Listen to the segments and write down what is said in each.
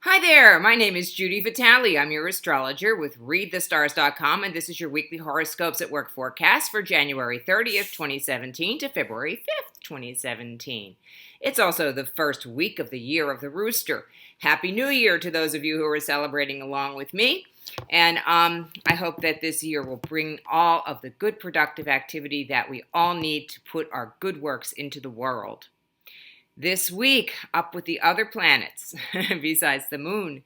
Hi there, my name is Judy Vitale. I'm your astrologer with ReadTheStars.com, and this is your weekly horoscopes at work forecast for January 30th, 2017 to February 5th, 2017. It's also the first week of the year of the rooster. Happy New Year to those of you who are celebrating along with me. And I hope that this year will bring all of the good productive activity that we all need to put our good works into the world. This week, up with the other planets, besides the moon,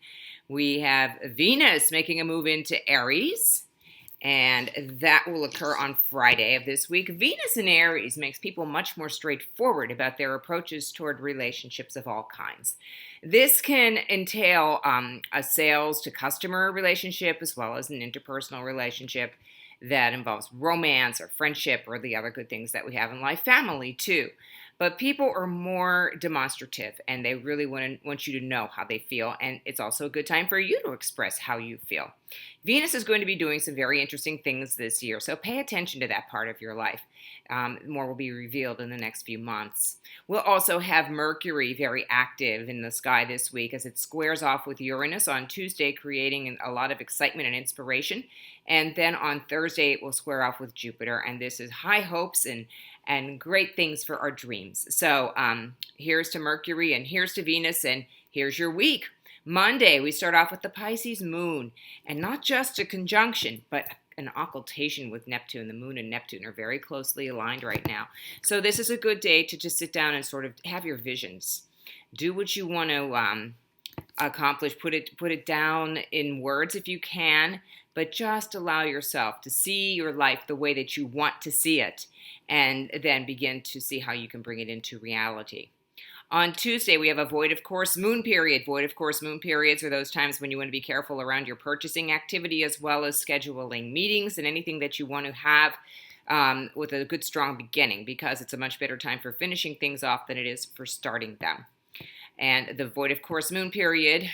we have Venus making a move into Aries, and that will occur on Friday of this week. Venus in Aries makes people much more straightforward about their approaches toward relationships of all kinds. This can entail a sales to customer relationship as well as an interpersonal relationship that involves romance or friendship or the other good things that we have in life, family too. But people are more demonstrative and they really want you to know how they feel. And it's also a good time for you to express how you feel. Venus is going to be doing some very interesting things this year, so pay attention to that part of your life. More will be revealed in the next few months. We'll also have Mercury very active in the sky this week as it squares off with Uranus on Tuesday, creating a lot of excitement and inspiration. And then on Thursday, it will square off with Jupiter, and this is high hopes and great things for our dreams. So here's to Mercury, and here's to Venus, and here's your week. Monday, we start off with the Pisces moon, and not just a conjunction, but an occultation with Neptune. The moon and Neptune are very closely aligned right now. So this is a good day to just sit down and sort of have your visions. Do what you want to accomplish. Put it down in words if you can, but just allow yourself to see your life the way that you want to see it, and then begin to see how you can bring it into reality. On Tuesday, we have a void of course moon period. Void of course moon periods are those times when you want to be careful around your purchasing activity as well as scheduling meetings and anything that you want to have with a good strong beginning, because it's a much better time for finishing things off than it is for starting them. And the void of course moon period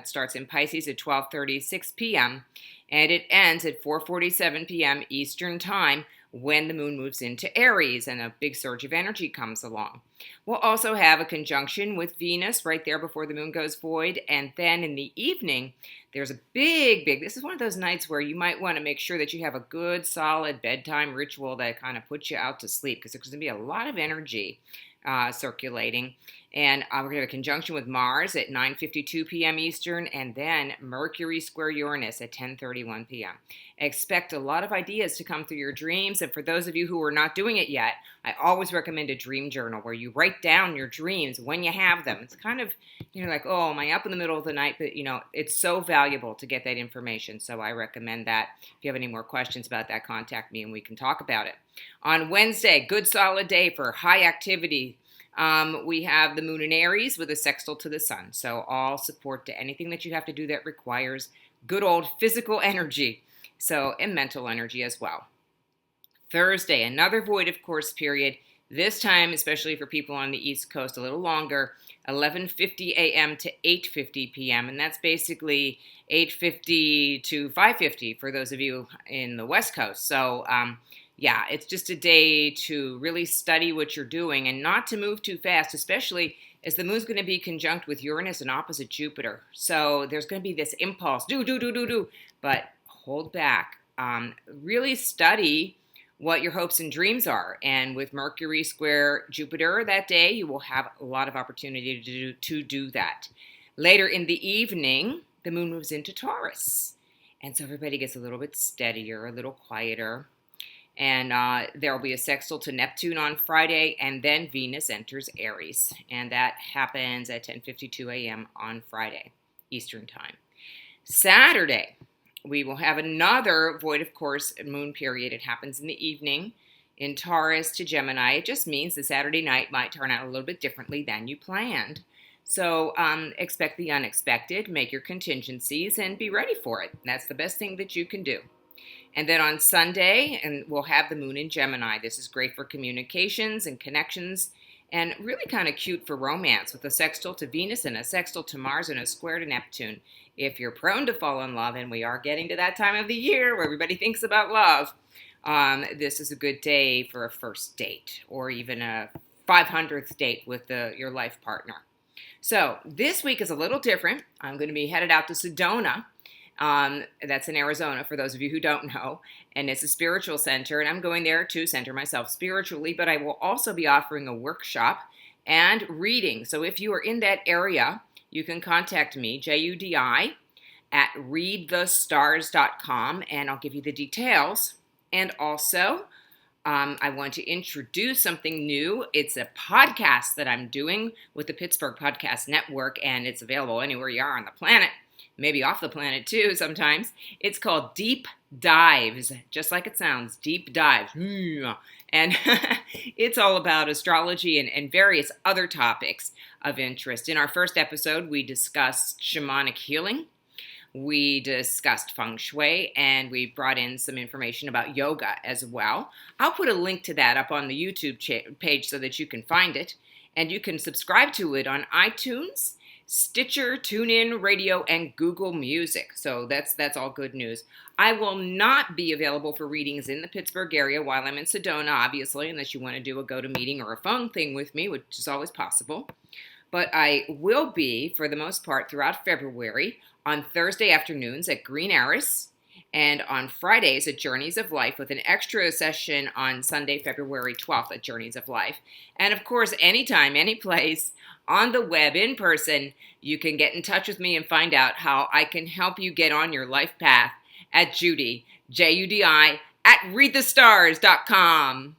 starts in Pisces at 12:36 p.m. and it ends at 4:47 p.m. Eastern Time when the moon moves into Aries and a big surge of energy comes along. We'll also have a conjunction with Venus right there before the moon goes void, and then in the evening there's a big, this is one of those nights where you might want to make sure that you have a good solid bedtime ritual that kind of puts you out to sleep, because there's going to be a lot of energy circulating. And we're going to have a conjunction with Mars at 9:52 p.m. Eastern, and then Mercury square Uranus at 10:31 p.m. Expect a lot of ideas to come through your dreams, and for those of you who are not doing it yet, I always recommend a dream journal where you write down your dreams when you have them. It's kind of, like, oh, am I up in the middle of the night? But, it's so valuable to get that information, so I recommend that. If you have any more questions about that, contact me and we can talk about it. On Wednesday, good solid day for high activity. We have the moon in Aries with a sextile to the sun. So all support to anything that you have to do that requires good old physical energy. So, and mental energy as well. Thursday, another void of course period. This time, especially for people on the East Coast, a little longer, 11:50 a.m. to 8:50 p.m. And that's basically 8:50 to 5:50 for those of you in the West Coast. So, yeah, it's just a day to really study what you're doing and not to move too fast, especially as the moon's going to be conjunct with Uranus and opposite Jupiter. So there's going to be this impulse, do, but hold back. Really study what your hopes and dreams are. And with Mercury square Jupiter that day, you will have a lot of opportunity to do that. Later in the evening, the moon moves into Taurus. And so everybody gets a little bit steadier, a little quieter. And there will be a sextile to Neptune on Friday, and then Venus enters Aries. And that happens at 10:52 a.m. on Friday, Eastern Time. Saturday, we will have another void of course moon period. It happens in the evening in Taurus to Gemini. It just means the Saturday night might turn out a little bit differently than you planned. So expect the unexpected, make your contingencies, and be ready for it. That's the best thing that you can do. And then on Sunday, and we'll have the moon in Gemini. This is great for communications and connections, and really kind of cute for romance with a sextile to Venus and a sextile to Mars and a square to Neptune. If you're prone to fall in love, and we are getting to that time of the year where everybody thinks about love, this is a good day for a first date or even a 500th date with your life partner. So this week is a little different. I'm going to be headed out to Sedona. That's in Arizona, for those of you who don't know. And it's a spiritual center, and I'm going there to center myself spiritually, but I will also be offering a workshop and reading. So if you are in that area, you can contact me, Judi, at readthestars.com, and I'll give you the details. And also, I want to introduce something new. It's a podcast that I'm doing with the Pittsburgh Podcast Network, and it's available anywhere you are on the planet, maybe off the planet too sometimes. It's called Deep Dives, just like it sounds, Deep Dives. And it's all about astrology and various other topics of interest. In our first episode, we discussed shamanic healing. We discussed feng shui, and we brought in some information about yoga as well. I'll put a link to that up on the YouTube page so that you can find it. And you can subscribe to it on iTunes, Stitcher, TuneIn Radio, and Google Music. So that's all good news. I will not be available for readings in the Pittsburgh area while I'm in Sedona, obviously, unless you want to do a go-to-meeting or a phone thing with me, which is always possible. But I will be, for the most part, throughout February, on Thursday afternoons at Green Arras, and on Fridays at Journeys of Life, with an extra session on Sunday, February 12th at Journeys of Life. And of course, anytime, any place, on the web, in person, you can get in touch with me and find out how I can help you get on your life path at Judi, Judi, at readthestars.com.